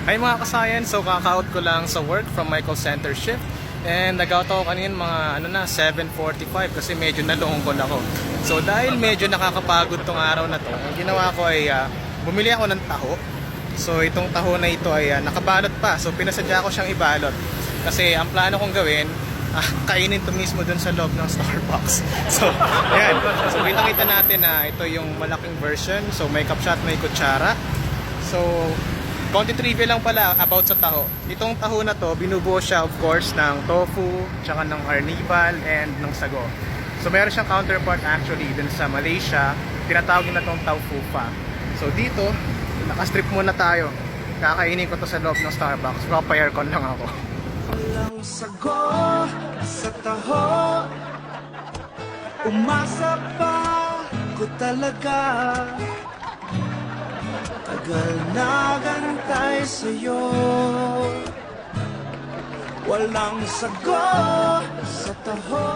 Hi mga kasayan, so kaka-out ko lang sa work from my call center shift. And nag-out ako kanina mga 7:45 kasi medyo nalungkol ako. So dahil medyo nakakapagod tong araw na to, ang ginawa ko ay bumili ako ng taho. So itong taho na ito ay nakabalot pa. So pinasadya ko siyang ibalot. Kasi ang plano kong gawin, kainin to mismo dun sa loob ng Starbucks. So ayan. So kita natin na ito yung malaking version. So may kapsat, may kutsara. So konti trivia lang pala about sa taho. Itong taho na to, binubuo siya of course ng tofu, tsaka ng arnibal, and ng sago. So meron siyang counterpart actually dun sa Malaysia, tinatawag nila tong tofu pa. So dito, naka-strip muna tayo. Kakainin ko to sa loob ng Starbucks. Papa-aircon lang ako. Walang sago sa taho, umasa pa ko talaga. Tagal nagantay sa'yo, walang sago sa taho.